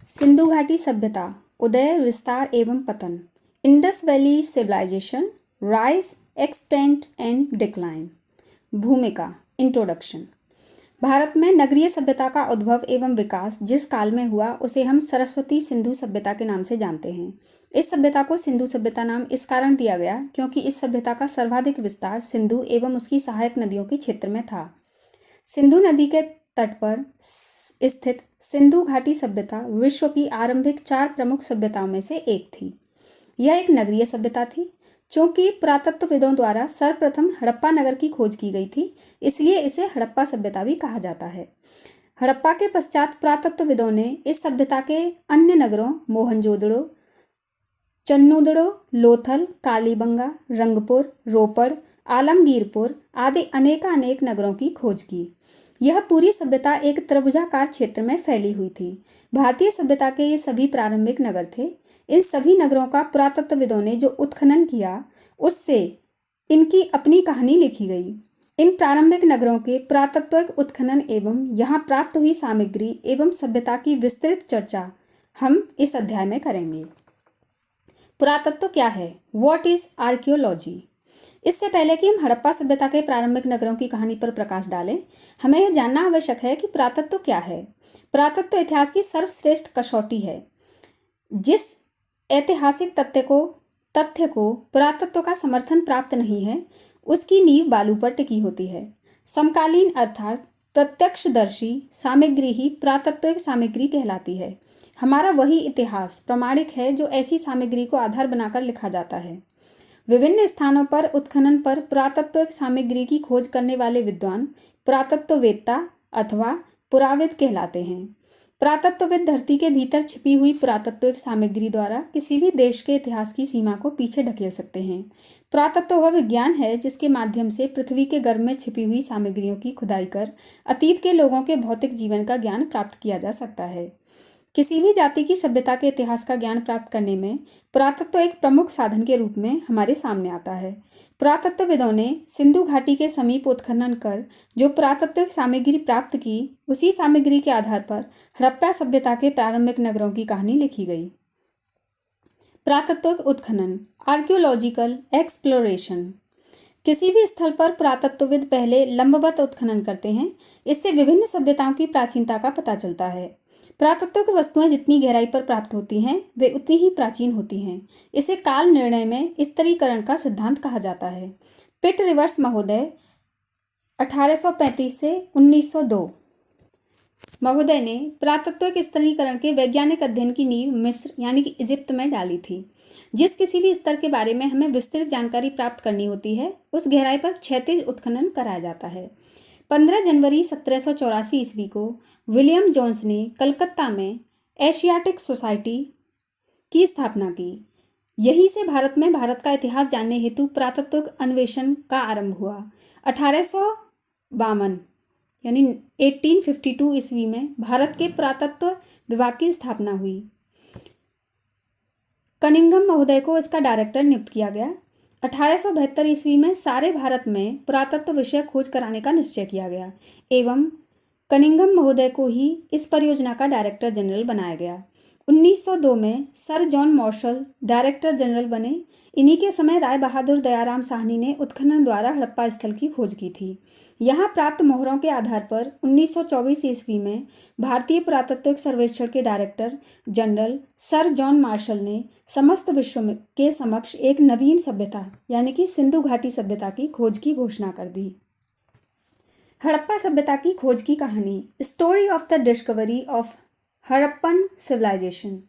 सिंधु घाटी सभ्यता, उदय, विस्तार एवं पतन। Indus valley civilisation, rise, extent and decline. भूमिका, इंट्रोडक्शन। भारत में नगरीय सभ्यता का उद्भव एवं विकास जिस काल में हुआ उसे हम सरस्वती सिंधु सभ्यता के नाम से जानते हैं। इस सभ्यता को सिंधु सभ्यता नाम इस कारण दिया गया क्योंकि इस सभ्यता का सर्वाधिक विस्तार सिंधु एवं उसकी सहायक नदियों के क्षेत्र में था। सिंधु नदी के तट पर स्थित सिंधु घाटी सभ्यता विश्व की आरंभिक 4 प्रमुख सभ्यताओं में से एक थी। यह एक नगरीय सभ्यता थी। चूंकि पुरातत्वविदों द्वारा सर्वप्रथम हड़प्पा नगर की खोज की गई थी, इसलिए इसे हड़प्पा सभ्यता भी कहा जाता है। हड़प्पा के पश्चात पुरातत्वविदों ने इस सभ्यता के अन्य नगरों मोहनजोदड़ो, चन्नूदड़ो, लोथल, कालीबंगा, रंगपुर, रोपड़, आलमगीरपुर आदि अनेक नगरों की खोज की। यह पूरी सभ्यता एक त्रिभुजाकार क्षेत्र में फैली हुई थी। भारतीय सभ्यता के ये सभी प्रारंभिक नगर थे। इन सभी नगरों का पुरातत्वविदों ने जो उत्खनन किया, उससे इनकी अपनी कहानी लिखी गई। इन प्रारंभिक नगरों के पुरातत्विक उत्खनन एवं यहाँ प्राप्त हुई सामग्री एवं सभ्यता की विस्तृत चर्चा हम इस अध्याय में करेंगे। पुरातत्व क्या है? What is archaeology? इससे पहले कि हम हड़प्पा सभ्यता के प्रारंभिक नगरों की कहानी पर प्रकाश डालें, हमें यह जानना आवश्यक है कि पुरातत्व क्या है। पुरातत्व इतिहास की सर्वश्रेष्ठ कसौटी है। जिस ऐतिहासिक तथ्य को पुरातत्व का समर्थन प्राप्त नहीं है, उसकी नींव बालू पर टिकी होती है। समकालीन अर्थात प्रत्यक्षदर्शी सामग्री ही पुरातत्विक सामग्री कहलाती है। हमारा वही इतिहास प्रमाणिक है जो ऐसी सामग्री को आधार बनाकर लिखा जाता है। विभिन्न स्थानों पर उत्खनन पर पुरातत्विक सामग्री की खोज करने वाले विद्वान पुरातत्ववेत्ता अथवा पुराविद कहलाते हैं। पुरातत्वविद धरती के भीतर छिपी हुई पुरातत्विक सामग्री द्वारा किसी भी देश के इतिहास की सीमा को पीछे ढकेल सकते हैं। पुरातत्व वह विज्ञान है जिसके माध्यम से पृथ्वी के गर्भ में छिपी हुई सामग्रियों की खुदाई कर अतीत के लोगों के भौतिक जीवन का ज्ञान प्राप्त किया जा सकता है। किसी भी जाति की सभ्यता के इतिहास का ज्ञान प्राप्त करने में पुरातत्व एक प्रमुख साधन के रूप में हमारे सामने आता है। पुरातत्वविदों ने सिंधु घाटी के समीप उत्खनन कर जो पुरातत्विक सामग्री प्राप्त की, उसी सामग्री के आधार पर हड़प्पा सभ्यता के प्रारंभिक नगरों की कहानी लिखी गई। पुरातत्विक उत्खनन, आर्कियोलॉजिकल एक्सप्लोरेशन। किसी भी स्थल पर पुरातत्वविद पहले लंबवत उत्खनन करते हैं। इससे विभिन्न सभ्यताओं की प्राचीनता का पता चलता है। पुरातत्विक वस्तुएं जितनी गहराई पर प्राप्त होती हैं, वे उतनी ही प्राचीन होती हैं। इसे काल निर्णय में स्तरीकरण का सिद्धांत कहा जाता है। पिट रिवर्स महोदय 1835 से 1902 महोदय ने पुरातत्विक स्तरीकरण के वैज्ञानिक अध्ययन की नींव मिस्र यानी कि इजिप्त में डाली थी। जिस किसी भी स्तर के बारे में हमें विस्तृत जानकारी प्राप्त करनी होती है, उस गहराई पर क्षैतिज उत्खनन कराया जाता है। 15 जनवरी 1784 ईस्वी को विलियम जोन्स ने कलकत्ता में एशियाटिक सोसाइटी की स्थापना की। यहीं से भारत में भारत का इतिहास जानने हेतु पुरातत्विक अन्वेषण का आरंभ हुआ। 1852 यानी 1852 ईस्वी में भारत के पुरातत्व विभाग की स्थापना हुई। कनिंघम महोदय को इसका डायरेक्टर नियुक्त किया गया। 1872 ईस्वी में सारे भारत में पुरातत्व विषय खोज कराने का निश्चय किया गया एवं कनिंघम महोदय को ही इस परियोजना का डायरेक्टर जनरल बनाया गया। 1902 में sir John Marshall director general बने। इन्हीं के समय राय बहादुर दयाराम साहनी ने उत्खनन द्वारा हड़प्पा स्थल की खोज की थी। यहाँ प्राप्त मोहरों के आधार पर 1924 ईस्वी में भारतीय पुरातत्विक सर्वेक्षण के director general sir John Marshall ने समस्त विश्व के समक्ष एक नवीन सभ्यता यानी कि सिंधु घाटी सभ्यता की खोज की घोषणा कर दी। हड़प्पा सभ्यता की खोज की कहानी, story of the discovery of Harappan civilisation.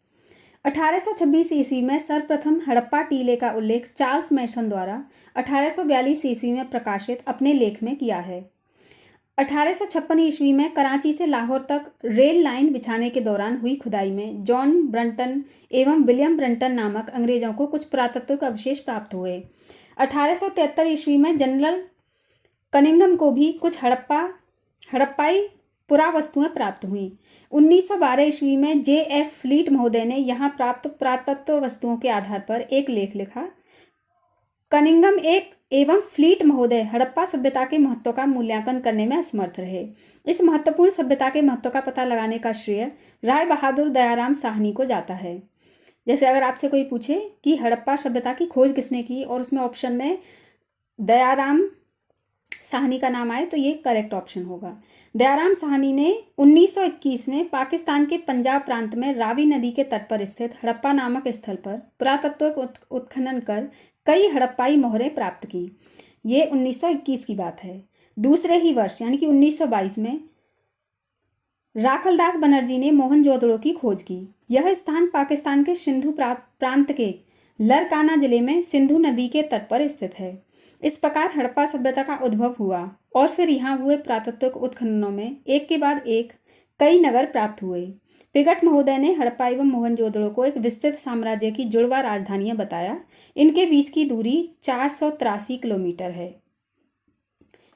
1826 ईस्वी में सर्वप्रथम हड़प्पा टीले का उल्लेख चार्ल्स मैसन द्वारा 1842 ईस्वी में प्रकाशित अपने लेख में किया है। 1856 ईस्वी में कराची से लाहौर तक रेल लाइन बिछाने के दौरान हुई खुदाई में जॉन ब्रंटन एवं विलियम ब्रंटन नामक अंग्रेजों को कुछ पुरातत्विक अवशेष प्राप्त हुए। 1873 ईस्वी में जनरल कनिंघम को भी कुछ हड़प्पाई पुरावस्तुएं प्राप्त हुईं। 1912 ईस्वी में J.F. फ्लीट महोदय ने यहाँ प्राप्त पुरातत्व वस्तुओं के आधार पर एक लेख लिखा। कनिंघम एक एवं फ्लीट महोदय हड़प्पा सभ्यता के महत्व का मूल्यांकन करने में असमर्थ रहे। इस महत्वपूर्ण सभ्यता के महत्व का पता लगाने का श्रेय राय बहादुर दयाराम साहनी को जाता है। जैसे अगर आपसे कोई पूछे कि हड़प्पा सभ्यता की खोज किसने की और उसमें ऑप्शन में दयाराम साहनी का नाम आए तो ये करेक्ट ऑप्शन होगा। दयाराम साहनी ने 1921 में पाकिस्तान के पंजाब प्रांत में रावी नदी के तट पर स्थित हड़प्पा नामक स्थल पर पुरातत्व उत्खनन कर कई हड़प्पाई मोहरें प्राप्त की। ये 1921 की बात है। दूसरे ही वर्ष यानी कि 1922 में राखलदास बनर्जी ने मोहनजोदड़ो की खोज की। यह स्थान पाकिस्तान के सिंधु प्रांत के लरकाना जिले में सिंधु नदी के तट पर स्थित है। इस प्रकार हड़प्पा सभ्यता का उद्भव हुआ और फिर यहाँ हुए पुरातत्व उत्खननों में एक के बाद एक कई नगर प्राप्त हुए। पिगट महोदय ने हड़प्पा एवं मोहनजोदड़ो को एक विस्तृत साम्राज्य की जुड़वा राजधानियां बताया। इनके बीच की दूरी 483 किलोमीटर है।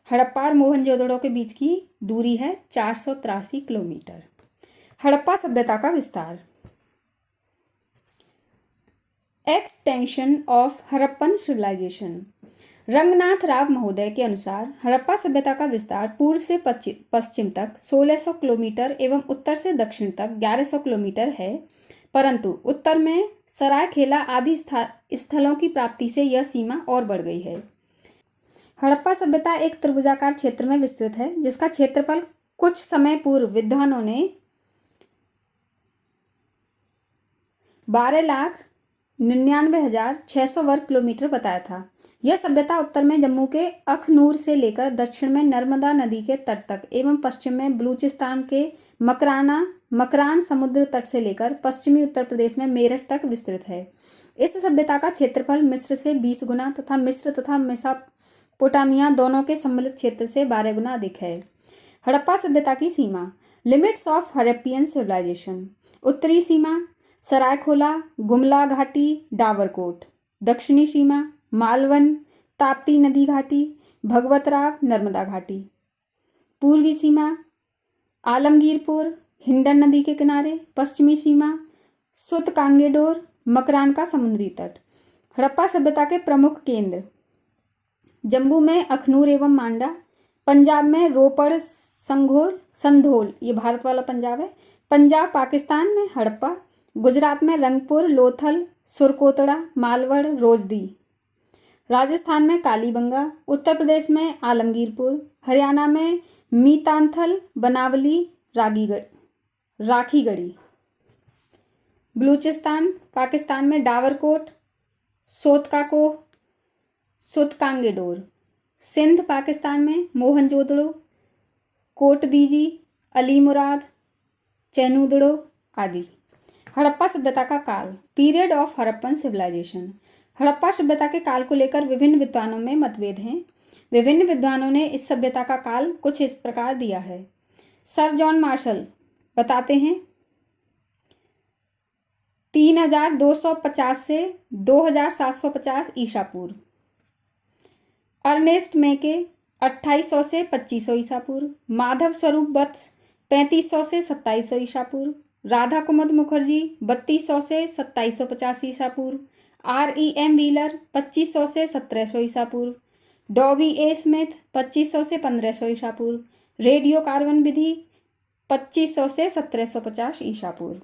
हड़प्पा और मोहनजोदड़ो के बीच की दूरी है 483 किलोमीटर। हड़प्पा सभ्यता का विस्तार। Extension of Harappan civilisation. Ranganath Rao महोदय के अनुसार हड़प्पा सभ्यता का विस्तार पूर्व से पश्चिम तक 1600 किलोमीटर एवं उत्तर से दक्षिण तक 1100 किलोमीटर है, परंतु उत्तर में सरायखेला आदि स्थलों की प्राप्ति से यह सीमा और बढ़ गई है। हड़प्पा सभ्यता एक त्रिभुजाकार क्षेत्र में विस्तृत है, जिसका क्षेत्रफल कुछ समय पूर्व विद्वानों ने 12,99,600 वर्ग किलोमीटर बताया था। यह सभ्यता उत्तर में जम्मू के अखनूर से लेकर दक्षिण में नर्मदा नदी के तट तक एवं पश्चिम में बलूचिस्तान के मकरान समुद्र तट से लेकर पश्चिमी उत्तर प्रदेश में मेरठ तक विस्तृत है। इस सभ्यता का क्षेत्रफल मिस्र से 20 गुना तथा मिस्र तथा मेसोपोटामिया दोनों के सम्मिलित क्षेत्र से 12 गुना अधिक है। हड़प्पा सभ्यता की सीमा। Limits of Harappan civilisation. उत्तरी सीमा सरायखोला, गुमला घाटी, डावरकोट। दक्षिणी सीमा मालवन, ताप्ती नदी घाटी, भगवतराव, नर्मदा घाटी। पूर्वी सीमा आलमगीरपुर, हिंडन नदी के किनारे। पश्चिमी सीमा सुतकांगेडोर, मकरान का समुद्री तट। हड़प्पा सभ्यता के प्रमुख केंद्र जम्मू में अखनूर एवं मांडा, पंजाब में रोपड़, संधोल, ये भारत वाला पंजाब है। पंजाब पाकिस्तान में हड़प्पा। गुजरात में रंगपुर, लोथल, सुरकोतड़ा, मालवड़, रोजदी। राजस्थान में कालीबंगा। उत्तर प्रदेश में आलमगीरपुर। हरियाणा में मीतांथल, बनावली, राखीगढ़ी। बलूचिस्तान पाकिस्तान में डावरकोट, सुतकांगेडोर। सिंध पाकिस्तान में मोहनजोदड़ो, कोटदीजी, अली मुराद, चैनूदड़ो आदि। हड़प्पा सभ्यता का काल। Period of Harappan civilisation. हड़प्पा सभ्यता के काल को लेकर विभिन्न विद्वानों में मतभेद हैं। विभिन्न विद्वानों ने इस सभ्यता का काल कुछ इस प्रकार दिया है। सर जॉन मार्शल बताते हैं 3250 से 2750 ईसा पूर्व। अर्नेस्ट मेके 2800 से 2500 ईसा पूर्व। माधव स्वरूप वत्स 3500 से 2700 ईसा पूर्व। राधा कुमुद मुखर्जी 3200 से 2750 ईसा पूर्व। REM व्हीलर 2500 से 1700 ईसा पूर्व। डॉबी ए स्मिथ 2500 से 1500 ईसा पूर्व। रेडियो कार्बन विधि 2500 से 1750 ईसा पूर्व।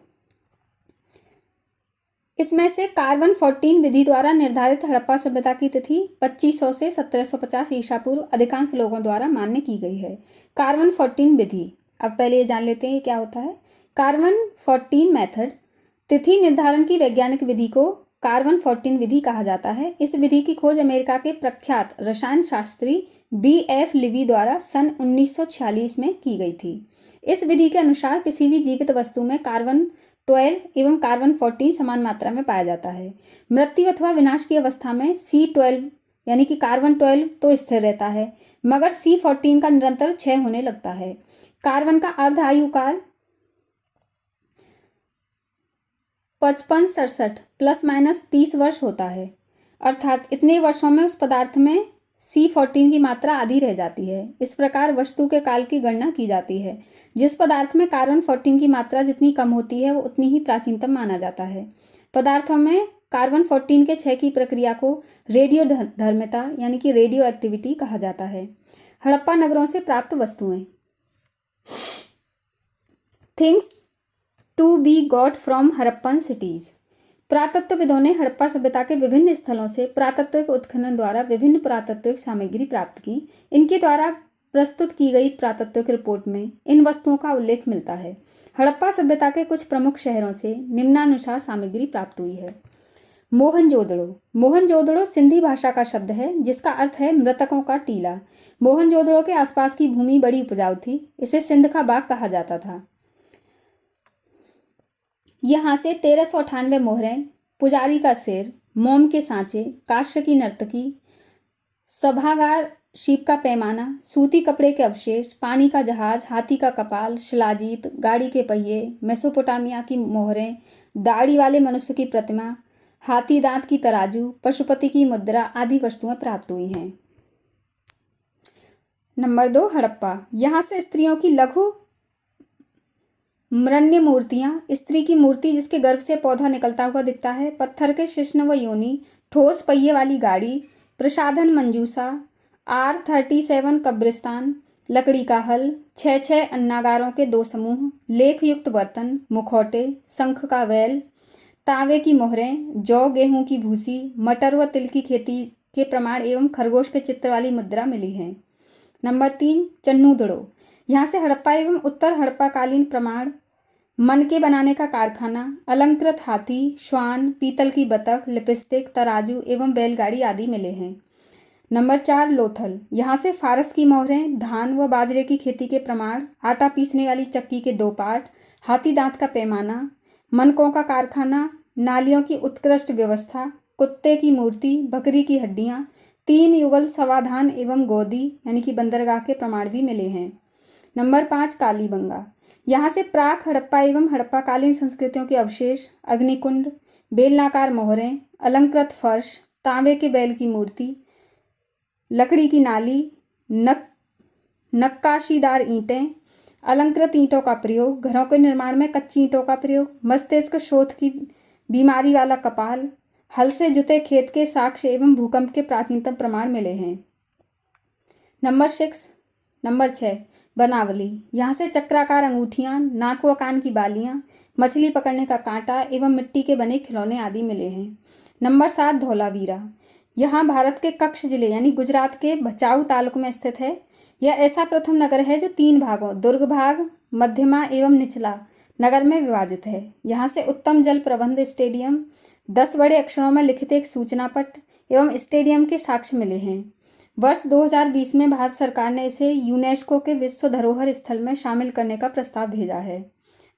इसमें से कार्बन 14 विधि द्वारा निर्धारित हड़प्पा सभ्यता की तिथि 2500 से 1750 ईसा पूर्व अधिकांश लोगों द्वारा मान्य की गई है। कार्बन 14 विधि, अब पहले ये जान लेते हैं क्या होता है। कार्बन 14 मेथड तिथि निर्धारण की वैज्ञानिक विधि को कार्बन 14 विधि कहा जाता है। इस विधि की खोज अमेरिका के प्रख्यात रसायन शास्त्री BF लिवी द्वारा सन 1946 में की गई थी। इस विधि के अनुसार किसी भी जीवित वस्तु में कार्बन 12 एवं कार्बन 14 समान मात्रा में पाया जाता है। मृत्यु अथवा विनाश की अवस्था में C12 यानी कि कार्बन 12 तो स्थिर रहता है, मगर C14 का निरंतर क्षय होने लगता है। कार्बन का अर्ध आयुकाल 55-67 ±30 वर्ष होता है, अर्थात इतने वर्षों में उस पदार्थ में C14 की मात्रा आधी रह जाती है। इस प्रकार वस्तु के काल की गणना की जाती है। जिस पदार्थ में कार्बन 14 की मात्रा जितनी कम होती है वो उतनी ही प्राचीनतम माना जाता है। पदार्थों में कार्बन 14 के क्षय की प्रक्रिया को रेडियो धर्मिता यानी कि रेडियो एक्टिविटी कहा जाता है। हड़प्पा नगरों से प्राप्त वस्तुएं। Things to be got from Harappan cities. पुरातत्वविदों ने हड़प्पा सभ्यता के विभिन्न स्थलों से पुरातत्विक उत्खनन द्वारा विभिन्न पुरातत्विक सामग्री प्राप्त की। इनके द्वारा प्रस्तुत की गई पुरातत्विक रिपोर्ट में इन वस्तुओं का उल्लेख मिलता है। हड़प्पा सभ्यता के कुछ प्रमुख शहरों से निम्नानुसार सामग्री प्राप्त हुई है। मोहनजोदड़ो। मोहनजोदड़ो सिंधी भाषा का शब्द है जिसका अर्थ है मृतकों का टीला। मोहनजोदड़ो के आसपास की भूमि बड़ी उपजाऊ थी। इसे सिंध का बाग कहा जाता था। यहाँ से 1398 मोहरें, पुजारी का सिर, मोम के सांचे, काष्य की नर्तकी, सभागार, शीप का पैमाना, सूती कपड़े के अवशेष, पानी का जहाज, हाथी का कपाल, शिलाजीत, गाड़ी के पहिए, मेसोपोटामिया की मोहरें, दाढ़ी वाले मनुष्य की प्रतिमा, हाथी दांत की तराजू, पशुपति की मुद्रा आदि वस्तुएं प्राप्त हुई हैं। नंबर 2, हड़प्पा। यहाँ से स्त्रियों की लघु मृण्य मूर्तियां, स्त्री की मूर्ति जिसके गर्भ से पौधा निकलता हुआ दिखता है, पत्थर के शिश्न व योनि, ठोस पहिए वाली गाड़ी, प्रसाधन मंजूसा, R37 कब्रिस्तान, लकड़ी का हल, 6 अन्नागारों के 2 समूह, लेख युक्त बर्तन, मुखौटे, शंख का वैल, तांबे की मोहरें, जौ गेहूं की भूसी, मटर व तिल की खेती के प्रमाण एवं खरगोश के चित्र वाली मुद्रा मिली है। नंबर 3, चन्नूदड़ो। यहाँ से हड़प्पा एवं उत्तर हड़प्पाकालीन प्रमाण, मनके बनाने का कारखाना, अलंकृत हाथी, श्वान, पीतल की बतख, लिपस्टिक, तराजू एवं बैलगाड़ी आदि मिले हैं। नंबर 4, लोथल। यहाँ से फारस की मोहरें, धान व बाजरे की खेती के प्रमाण, आटा पीसने वाली चक्की के 2 पार्ट, हाथी दांत का पैमाना, मनकों का कारखाना, नालियों की उत्कृष्ट व्यवस्था, कुत्ते की मूर्ति, बकरी की हड्डियाँ, 3 युगल समाधान एवं गोदी यानी कि बंदरगाह के प्रमाण भी मिले हैं। नंबर 5, कालीबंगा। यहाँ से प्राक हड़प्पा एवं हड़प्पाकालीन संस्कृतियों के अवशेष, अग्निकुंड, बेलनाकार मोहरें, अलंकृत फर्श, तांबे के बैल की मूर्ति, लकड़ी की नाली, नक्काशीदार ईंटें, अलंकृत ईंटों का प्रयोग, घरों के निर्माण में कच्ची ईंटों का प्रयोग, मस्तिष्क शोथ की बीमारी वाला कपाल, हल से जुते खेत के साक्ष्य एवं भूकंप के प्राचीनतम प्रमाण मिले हैं। नंबर 6, बनावली। यहाँ से चक्राकार अंगूठियाँ, नाक व कान की बालियाँ, मछली पकड़ने का कांटा एवं मिट्टी के बने खिलौने आदि मिले हैं। नंबर 7, धौलावीरा। यहाँ भारत के कच्छ जिले यानी गुजरात के भचाऊ तालुक में स्थित है। यह ऐसा प्रथम नगर है जो 3 भागों, दुर्ग भाग, मध्यमा एवं निचला नगर में विभाजित है। यहाँ से उत्तम जल प्रबंध स्टेडियम, 10 बड़े अक्षरों में लिखित एक सूचना पट एवं स्टेडियम के साक्ष्य मिले हैं। वर्ष 2020 में भारत सरकार ने इसे यूनेस्को के विश्व धरोहर स्थल में शामिल करने का प्रस्ताव भेजा है।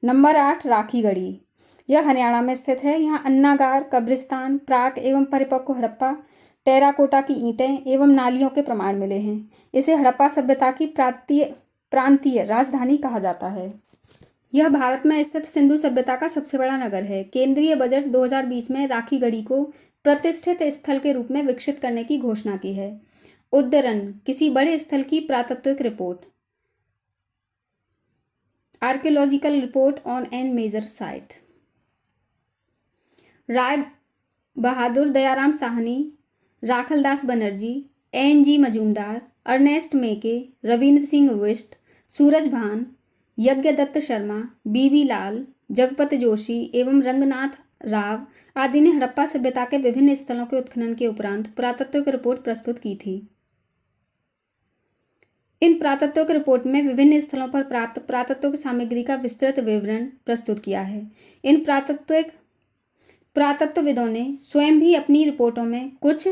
नंबर 8, राखीगढ़ी। यह हरियाणा में स्थित है। यहाँ अन्नागार, कब्रिस्तान, प्राक एवं परिपक्व हड़प्पा, टेराकोटा की ईंटें एवं नालियों के प्रमाण मिले हैं। इसे हड़प्पा सभ्यता की प्रांतीय राजधानी कहा जाता है। यह भारत में स्थित सिंधु सभ्यता का सबसे बड़ा नगर है। केंद्रीय बजट 2020 में राखीगढ़ी को प्रतिष्ठित स्थल के रूप में विकसित करने की घोषणा की है। उद्धरण, किसी बड़े स्थल की पुरातत्विक report, archaeological report on an major site. Rai Bahadur Dayaram Sahni, Rakhaldas Banerji, NG Majumdar, Ernest Mackay, Ravindra Singh Bisht, Suraj Bhan, Yagyadatt Sharma, BB लाल, जगपत जोशी एवं रंगनाथ राव आदि ने हड़प्पा सभ्यता के विभिन्न स्थलों के उत्खनन के उपरांत पुरातत्विक रिपोर्ट प्रस्तुत की थी। इन पुरातत्विक रिपोर्ट में विभिन्न स्थलों पर प्राप्त पुरातत्विक सामग्री का विस्तृत विवरण प्रस्तुत किया है। इन पुरातत्वविदों ने स्वयं भी अपनी रिपोर्टों में कुछ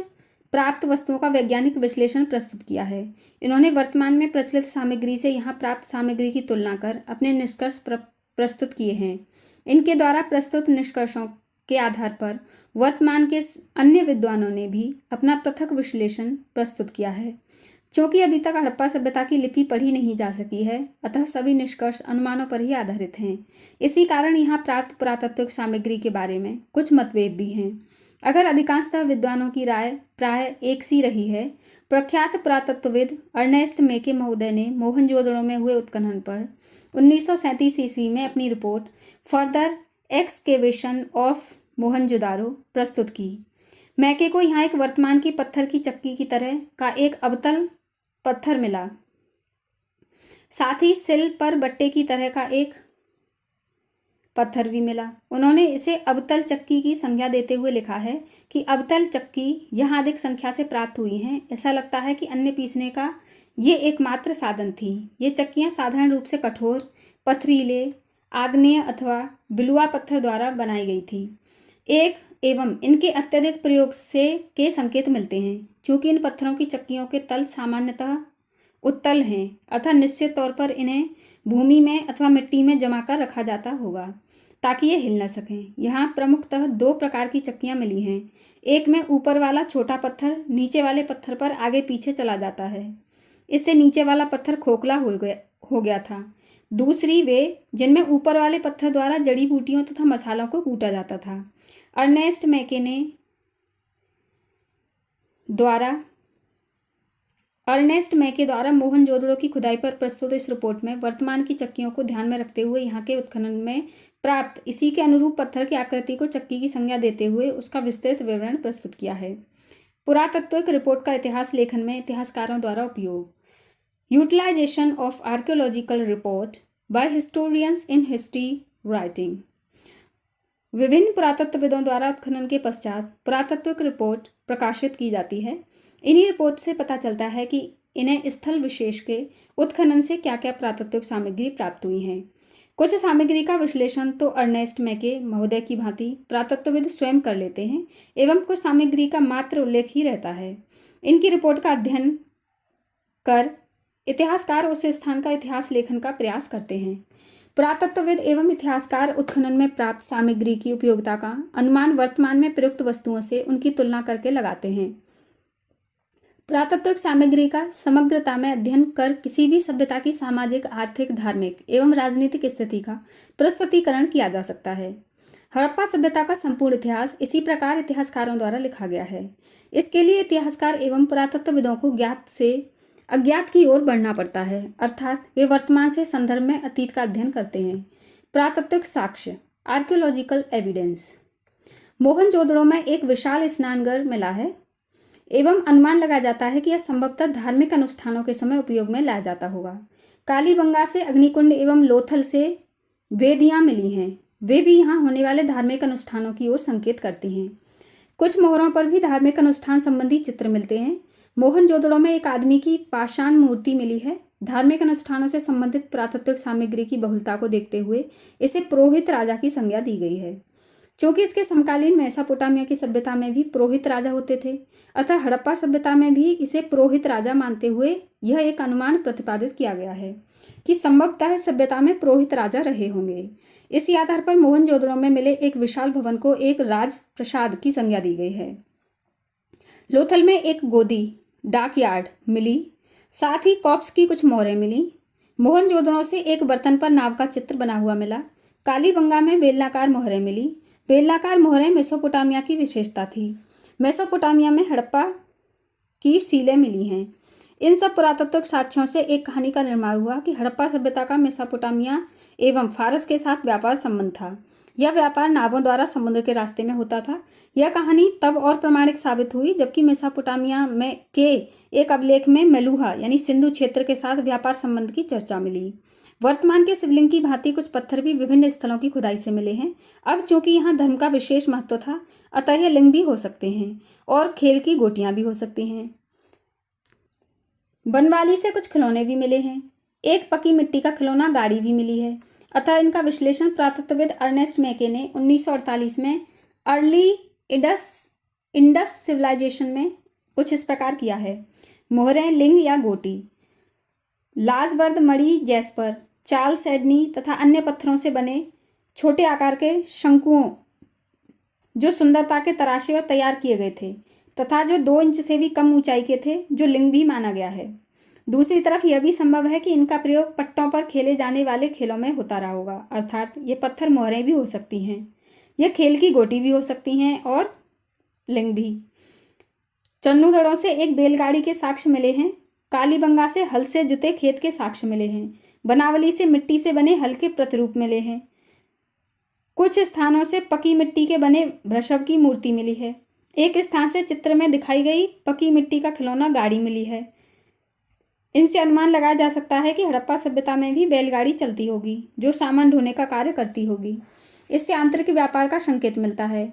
प्राप्त वस्तुओं का वैज्ञानिक विश्लेषण प्रस्तुत किया है। इन्होंने वर्तमान में प्रचलित सामग्री से यहाँ प्राप्त सामग्री की तुलना कर अपने निष्कर्ष प्रस्तुत किए हैं। इनके द्वारा प्रस्तुत निष्कर्षों के आधार पर वर्तमान के अन्य विद्वानों ने भी अपना पृथक विश्लेषण प्रस्तुत किया है। क्योंकि अभी तक हड़प्पा सभ्यता की लिपि पढ़ी नहीं जा सकी है, अतः सभी निष्कर्ष अनुमानों पर ही आधारित हैं। इसी कारण यहाँ प्राप्त पुरातत्विक सामग्री के बारे में कुछ मतभेद भी हैं। अगर अधिकांशतः विद्वानों की राय प्राय एक सी रही है, प्रख्यात पुरातत्वविद अर्नेस्ट मेके महोदय ने मोहनजोदड़ो में हुए उत्खनन पर 1937 ईस्वी में अपनी report further excavation of Mohenjodaro प्रस्तुत की। मैके को यहाँ एक वर्तमान की पत्थर की चक्की की तरह का एक अवतल पत्थर मिला, साथ ही सिल पर बट्टे की तरह का एक पत्थर भी मिला। उन्होंने इसे अवतल चक्की की संज्ञा देते हुए लिखा है कि अवतल चक्की यहाँ अधिक संख्या से प्राप्त हुई हैं। ऐसा लगता है कि अन्न पीसने का ये एकमात्र साधन थी। ये चक्कियाँ साधारण रूप से कठोर, पथरीले, आग्नेय अथवा बिलुआ पत्थर द्वारा बनाई गई थी। एक एवं इनके अत्यधिक प्रयोग से के संकेत मिलते हैं। चूंकि इन पत्थरों की चक्कियों के तल सामान्यतः उत्तल हैं अतः निश्चित तौर पर इन्हें भूमि में अथवा मिट्टी में जमा कर रखा जाता होगा ताकि ये हिल न सकें। यहाँ प्रमुखतः दो प्रकार की चक्कियाँ मिली हैं। एक में ऊपर वाला छोटा पत्थर नीचे वाले पत्थर पर आगे पीछे चला जाता है, इससे नीचे वाला पत्थर खोखला हो गया था। दूसरी वे जिनमें ऊपर वाले पत्थर द्वारा जड़ी बूटियों तथा मसालों को कूटा जाता था। अर्नेस्ट मैके द्वारा मोहनजोदड़ो की खुदाई पर प्रस्तुत इस रिपोर्ट में वर्तमान की चक्कियों को ध्यान में रखते हुए यहाँ के उत्खनन में प्राप्त इसी के अनुरूप पत्थर की आकृति को चक्की की संज्ञा देते हुए उसका विस्तृत विवरण प्रस्तुत किया है। पुरातत्विक रिपोर्ट का इतिहास लेखन में इतिहासकारों द्वारा उपयोग। Utilisation of archaeological report by historians in history writing. विभिन्न पुरातत्वविदों द्वारा उत्खनन के पश्चात पुरातत्विक रिपोर्ट प्रकाशित की जाती है। इन्हीं रिपोर्ट से पता चलता है कि इन्हें स्थल विशेष के उत्खनन से क्या क्या पुरातत्विक सामग्री प्राप्त हुई हैं। कुछ सामग्री का विश्लेषण तो अर्नेस्ट मैके महोदय की भांति पुरातत्वविद स्वयं कर लेते हैं एवं कुछ सामग्री का मात्र उल्लेख ही रहता है। इनकी रिपोर्ट का अध्ययन कर इतिहासकार उस स्थान का इतिहास लेखन का प्रयास करते हैं। पुरातत्वविद एवं इतिहासकार उत्खनन में प्राप्त सामग्री की उपयोगिता का अनुमान वर्तमान में प्रयुक्त वस्तुओं से उनकी तुलना करके लगाते हैं। पुरातत्विक सामग्री का समग्रता में अध्ययन कर किसी भी सभ्यता की सामाजिक, आर्थिक, धार्मिक एवं राजनीतिक स्थिति का प्रस्तुतिकरण किया जा सकता है। हड़प्पा सभ्यता का संपूर्ण इतिहास इसी प्रकार इतिहासकारों द्वारा लिखा गया है। इसके लिए इतिहासकार एवं पुरातत्वविदों को ज्ञात से अज्ञात की ओर बढ़ना पड़ता है, अर्थात वे वर्तमान से संदर्भ में अतीत का अध्ययन करते हैं। पुरातत्विक साक्ष्य, आर्कियोलॉजिकल एविडेंस। मोहनजोदड़ो में एक विशाल स्नानघर मिला है एवं अनुमान लगाया जाता है कि यह संभवतः धार्मिक अनुष्ठानों के समय उपयोग में लाया जाता होगा। कालीबंगा से अग्निकुंड एवं लोथल से वेदियाँ मिली हैं, वे भी यहाँ होने वाले धार्मिक अनुष्ठानों की ओर संकेत करती हैं। कुछ मोहरों पर भी धार्मिक अनुष्ठान संबंधी चित्र मिलते हैं। मोहनजोदड़ो में एक आदमी की पाषाण मूर्ति मिली है। धार्मिक अनुष्ठानों से संबंधित पुरातत्विक सामग्री की बहुलता को देखते हुए इसे पुरोहित राजा की संज्ञा दी गई है। चूंकि इसके समकालीन मेसोपोटामिया की सभ्यता में भी पुरोहित राजा होते थे, अतः हड़प्पा सभ्यता में भी इसे पुरोहित राजा मानते हुए यह एक अनुमान प्रतिपादित किया गया है कि संभवतः सभ्यता में पुरोहित राजा रहे होंगे। इसी आधार पर मोहनजोदड़ो में मिले एक विशाल भवन को एक राज प्रसाद की संज्ञा दी गई है। लोथल में एक गोदी डाक यार्ड मिली, साथ ही कॉप्स की कुछ मोहरें मिली। मोहनजोदड़ो से एक बर्तन पर नाव का चित्र बना हुआ मिला। कालीबंगा में बेलनाकार मोहरें मिली। बेलनाकार मोहरें मेसोपोटामिया की विशेषता थी। मेसोपोटामिया में हड़प्पा की सीलें मिली हैं। इन सब पुरातत्विक साक्ष्यों से एक कहानी का निर्माण हुआ कि हड़प्पा सभ्यता का मेसोपोटामिया एवं फारस के साथ व्यापार संबंध था। यह व्यापार नावों द्वारा समुद्र के रास्ते में होता था। यह कहानी तब और प्रमाणिक साबित हुई जबकि मेसोपोटामिया में के एक अभिलेख में मेलुहा यानी सिंधु क्षेत्र के साथ व्यापार संबंध की चर्चा मिली। वर्तमान के शिवलिंग की भांति कुछ पत्थर भी विभिन्न स्थलों की खुदाई से मिले हैं। अब चूंकि यहाँ धर्म का विशेष महत्व था, अतः यह लिंग भी हो सकते हैं और खेल की गोटियां भी हो सकती हैं। बनवाली से कुछ खिलौने भी मिले हैं। एक पकी मिट्टी का खिलौना गाड़ी भी मिली है। अतः इनका विश्लेषण पुरातत्वविद अर्नेस्ट मैके ने 1948 में अर्ली इंडस सिविलाइजेशन में कुछ इस प्रकार किया है। मोहरें, लिंग या गोटी, लाजवर्द मणि, जैस्पर, चार्ल सैडनी तथा अन्य पत्थरों से बने छोटे आकार के शंकुओं जो सुंदरता के तराशे और तैयार किए गए थे तथा जो 2 इंच से भी कम ऊंचाई के थे, जो लिंग भी माना गया है। दूसरी तरफ यह भी संभव है कि इनका प्रयोग पट्टों पर खेले जाने वाले खेलों में होता रहा होगा, अर्थात ये पत्थर मोहरें भी हो सकती हैं, यह खेल की गोटी भी हो सकती हैं और लिंग भी। चन्नूगढ़ों से एक बैलगाड़ी के साक्ष्य मिले हैं। कालीबंगा से हल से जुते खेत के साक्ष्य मिले हैं। बनावली से मिट्टी से बने हल के प्रतिरूप मिले हैं। कुछ स्थानों से पकी मिट्टी के बने वृषभ की मूर्ति मिली है। एक स्थान से चित्र में दिखाई गई पकी मिट्टी का खिलौना गाड़ी मिली है। इनसे अनुमान लगाया जा सकता है कि हड़प्पा सभ्यता में भी बैलगाड़ी चलती होगी जो सामान ढोने का कार्य करती होगी। इससे आंतरिक व्यापार का संकेत मिलता है।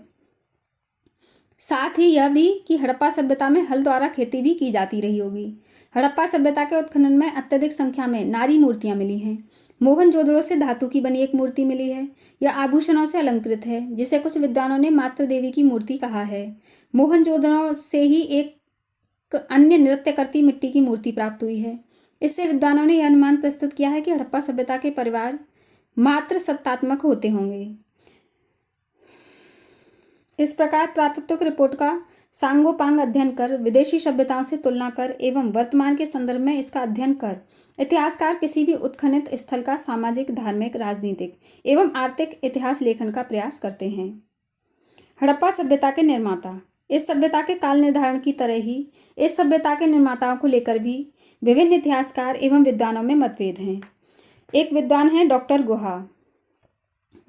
साथ ही यह भी कि हड़प्पा सभ्यता में हल द्वारा खेती भी की जाती रही होगी। हड़प्पा सभ्यता के उत्खनन में अत्यधिक संख्या में नारी मूर्तियां मिली हैं। मोहनजोदड़ो से धातु की बनी एक मूर्ति मिली है। यह आभूषणों से अलंकृत है, जिसे कुछ विद्वानों ने मातृ देवी की मूर्ति कहा है। मोहनजोदड़ो से ही एक अन्य नृत्य करती मिट्टी की मूर्ति प्राप्त हुई है। इससे विद्वानों ने यह अनुमान प्रस्तुत किया है कि हड़प्पा सभ्यता के परिवार मात्र सत्तात्मक होते होंगे। इस प्रकार पुरातत्विक रिपोर्ट का सांगोपांग अध्ययन कर, विदेशी सभ्यताओं से तुलना कर एवं वर्तमान के संदर्भ में इसका अध्ययन कर इतिहासकार किसी भी उत्खनित स्थल का सामाजिक, धार्मिक, राजनीतिक एवं आर्थिक इतिहास लेखन का प्रयास करते हैं। हड़प्पा सभ्यता के निर्माता। इस सभ्यता के काल निर्धारण की तरह ही इस सभ्यता के निर्माताओं को लेकर भी विभिन्न इतिहासकार एवं विद्वानों में मतभेद हैं। एक विद्वान है डॉक्टर गुहा।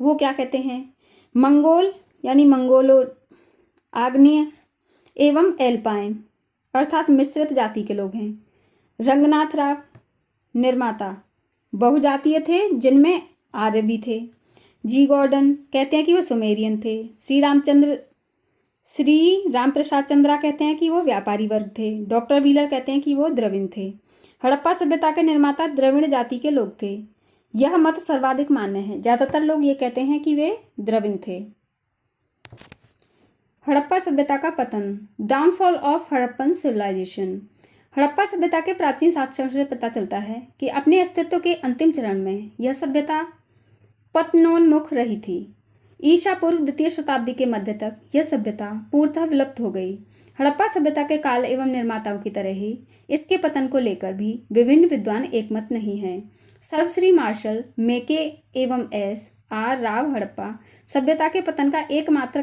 वो क्या कहते हैं? मंगोल यानी मंगोलो आग्नेय एवं एल्पाइन अर्थात मिश्रित जाति के लोग हैं। रंगनाथ राव निर्माता बहुजातीय थे, जिनमें आर्य भी थे। जी गॉर्डन कहते हैं कि वो सुमेरियन थे। श्री राम प्रसाद चंद्रा कहते हैं कि वो व्यापारी वर्ग थे। डॉक्टर व्हीलर कहते हैं कि वो द्रविड़ थे। हड़प्पा सभ्यता के निर्माता द्रविड़ जाति के लोग थे। यह मत सर्वाधिक मान्य है। ज़्यादातर लोग ये कहते हैं कि वे द्रविड़ थे। हड़प्पा सभ्यता का पतन। Downfall of Harappan civilisation. हड़प्पा सभ्यता के प्राचीन साक्ष्यों से पता चलता है कि अपने अस्तित्व के अंतिम चरण में यह सभ्यता पतनोन्मुख रही थी। ईसा पूर्व 2वीं शताब्दी के मध्य तक यह सभ्यता पूर्णतः विलुप्त हो गई। हड़प्पा सभ्यता के काल एवं निर्माताओं की तरह ही इसके पतन को लेकर भी विभिन्न विद्वान एकमत नहीं हैं। सर्वश्री मार्शल, मेके एवं एस आर राव हड़प्पा सभ्यता के पतन का एकमात्र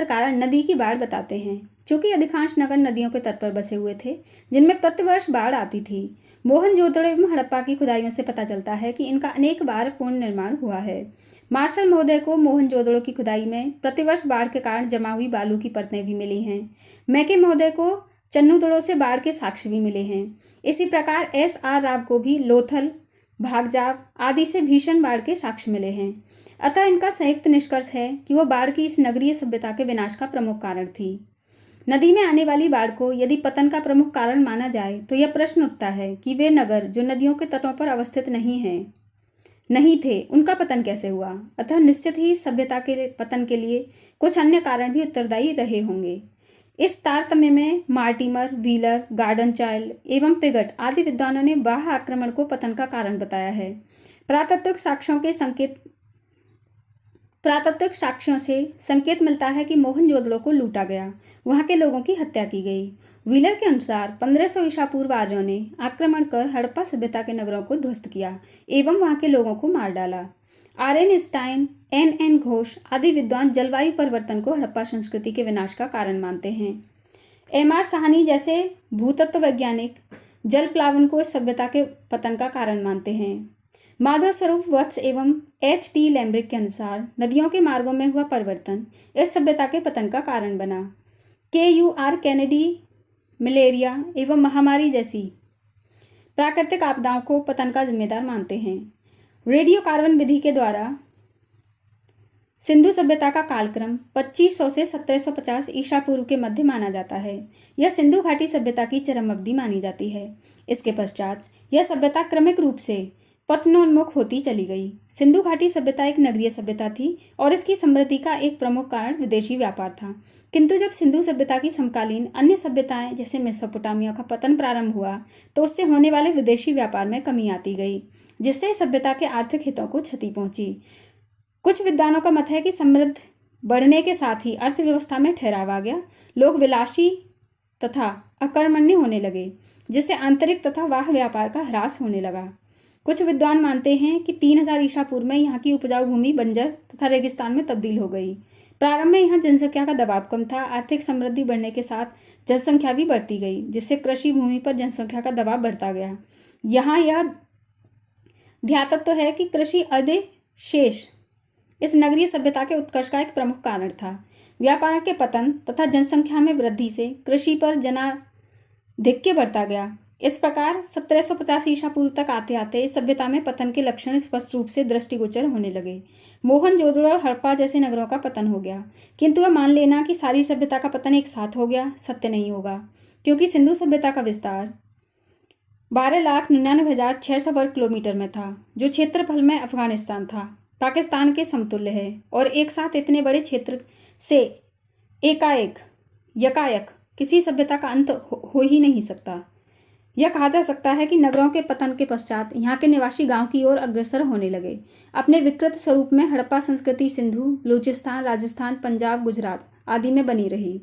कारण नदी की बाढ़ बताते हैं, क्योंकि अधिकांश नगर नदियों के तट पर बसे हुए थे, जिनमें प्रतिवर्ष बाढ़ आती थी। मोहनजोदड़ो एवं हड़प्पा की खुदाइयों से पता चलता है कि इनका अनेक बार पूर्ण निर्माण हुआ है। मार्शल महोदय को मोहनजोदड़ो की खुदाई में प्रतिवर्ष बाढ़ के कारण जमा हुई बालू की परतें भी मिली हैं। मैके महोदय को चन्नूदड़ो से बाढ़ के साक्ष्य भी मिले हैं। इसी प्रकार एस आर राव को भी लोथल, भागजाव आदि से भीषण बाढ़ के साक्ष्य मिले हैं। अतः इनका संयुक्त निष्कर्ष है कि वह बाढ़ की इस नगरीय सभ्यता के विनाश का प्रमुख कारण थी। नदी में आने वाली बाढ़ को यदि पतन का प्रमुख कारण माना जाए तो यह प्रश्न उठता है कि वे नगर जो नदियों के तटों पर अवस्थित नहीं थे, उनका पतन कैसे हुआ। अतः निश्चित ही सभ्यता के पतन के लिए कुछ अन्य कारण भी उत्तरदायी रहे होंगे। इस तारतम्य में मार्टिमर, व्हीलर, गार्डन चाइल्ड एवं पिगट आदि विद्वानों ने बाह्य आक्रमण को पतन का कारण बताया है। पुरातात्विक साक्ष्यों से संकेत मिलता है कि मोहनजोदड़ो को लूटा गया, वहां के लोगों की हत्या की गई। व्हीलर के अनुसार 1500 ईसा पूर्व आर्यों ने आक्रमण कर हड़प्पा सभ्यता के नगरों को ध्वस्त किया एवं वहां के लोगों को मार डाला। आर.एन. Stine, N.N. घोष आदि विद्वान जलवायु परिवर्तन को हड़प्पा संस्कृति के विनाश का कारण मानते हैं। M.R. साहनी जैसे भूतत्व वैज्ञानिक जल प्लावन को इस सभ्यता के पतन का कारण मानते हैं। माधव स्वरूप वत्स एवं H.T. लैम्ब्रिक के अनुसार नदियों के मार्गों में हुआ परिवर्तन इस सभ्यता के पतन का कारण बना। K.U.R. कैनेडी मलेरिया एवं महामारी जैसी प्राकृतिक आपदाओं को पतन का जिम्मेदार मानते हैं। रेडियो कार्बन विधि के द्वारा सिंधु सभ्यता का कालक्रम 2500 से 1750 ईसा पूर्व के मध्य माना जाता है। यह सिंधु घाटी सभ्यता की चरम अवधि मानी जाती है। इसके पश्चात यह सभ्यता क्रमिक रूप से पतनोन्मुख होती चली गई। सिंधु घाटी सभ्यता एक नगरीय सभ्यता थी और इसकी समृद्धि का एक प्रमुख कारण विदेशी व्यापार था। किंतु जब सिंधु सभ्यता की समकालीन अन्य सभ्यताएं जैसे मेसोपोटामिया का पतन प्रारंभ हुआ तो उससे होने वाले विदेशी व्यापार में कमी आती गई, जिससे सभ्यता के आर्थिक हितों को क्षति पहुंची। कुछ विद्वानों का मत है कि समृद्ध बढ़ने के साथ ही अर्थव्यवस्था में ठहराव आ गया। लोग विलासी तथा अकर्मण्य होने लगे, जिससे आंतरिक तथा बाह्य व्यापार का ह्रास होने लगा। कुछ विद्वान मानते हैं कि 3000 ईसा पूर्व में यहाँ की उपजाऊ भूमि बंजर तथा रेगिस्तान में तब्दील हो गई। प्रारंभ में यहाँ जनसंख्या का दबाव कम था। आर्थिक समृद्धि बढ़ने के साथ जनसंख्या भी बढ़ती गई, जिससे कृषि भूमि पर जनसंख्या का दबाव बढ़ता गया। यहाँ यह ध्यातत्व है कि कृषि अधिशेष इस नगरीय सभ्यता के उत्कर्ष का एक प्रमुख कारण था। व्यापार के पतन तथा जनसंख्या में वृद्धि से कृषि पर जनाधिक्य बढ़ता गया। इस प्रकार 1750 ईसा पूर्व तक आते आते इस सभ्यता में पतन के लक्षण स्पष्ट रूप से दृष्टिगोचर होने लगे। मोहनजोदड़ो और हड़प्पा जैसे नगरों का पतन हो गया, किंतु यह मान लेना कि सारी सभ्यता का पतन एक साथ हो गया सत्य नहीं होगा, क्योंकि सिंधु सभ्यता का विस्तार 12,99,600 वर्ग किलोमीटर में था, जो क्षेत्रफल में अफगानिस्तान था पाकिस्तान के समतुल्य है, और एक साथ इतने बड़े क्षेत्र से यकायक किसी सभ्यता का अंत हो ही नहीं सकता। यह कहा जा सकता है कि नगरों के पतन के पश्चात यहाँ के निवासी गांव की ओर अग्रसर होने लगे। अपने विकृत स्वरूप में हड़प्पा संस्कृति सिंधु, बलूचिस्तान, राजस्थान, पंजाब, गुजरात आदि में बनी रही।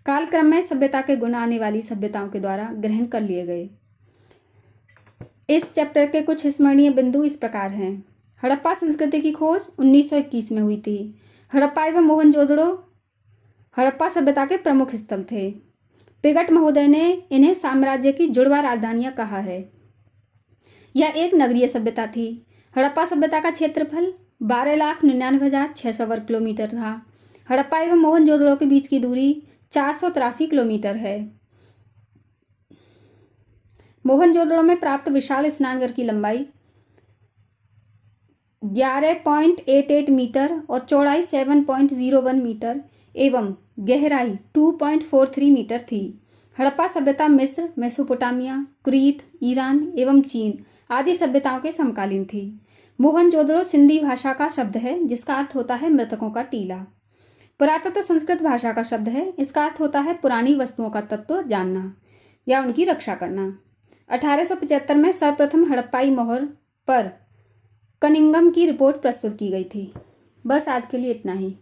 कालक्रम में सभ्यता के गुण आने वाली सभ्यताओं के द्वारा ग्रहण कर लिए गए। इस चैप्टर के कुछ स्मरणीय बिंदु इस प्रकार हैं। हड़प्पा संस्कृति की खोज 1921 में हुई थी। हड़प्पा एवं मोहनजोदड़ो हड़प्पा सभ्यता के प्रमुख स्थल थे। पिगट महोदय ने इन्हें साम्राज्य की जुड़वा राजधानियां कहा है। यह एक नगरीय सभ्यता थी। हड़प्पा सभ्यता का क्षेत्रफल 12,99,600 वर्ग किलोमीटर था। हड़प्पा एवं मोहनजोदड़ो के बीच की दूरी 483 किलोमीटर है। मोहनजोदड़ो में प्राप्त विशाल स्नानघर की लंबाई 11.88 मीटर और चौड़ाई 7.01 मीटर एवं गहराई 2.43 मीटर थी। हड़प्पा सभ्यता मिस्र, मेसोपोटामिया, क्रीट, ईरान एवं चीन आदि सभ्यताओं के समकालीन थी। मोहनजोदड़ो सिंधी भाषा का शब्द है, जिसका अर्थ होता है मृतकों का टीला। पुरातत्व संस्कृत भाषा का शब्द है, इसका अर्थ होता है पुरानी वस्तुओं का तत्व जानना या उनकी रक्षा करना। 1875 में सर्वप्रथम हड़प्पाई मोहर पर कनिंघम की रिपोर्ट प्रस्तुत की गई थी। बस आज के लिए इतना ही।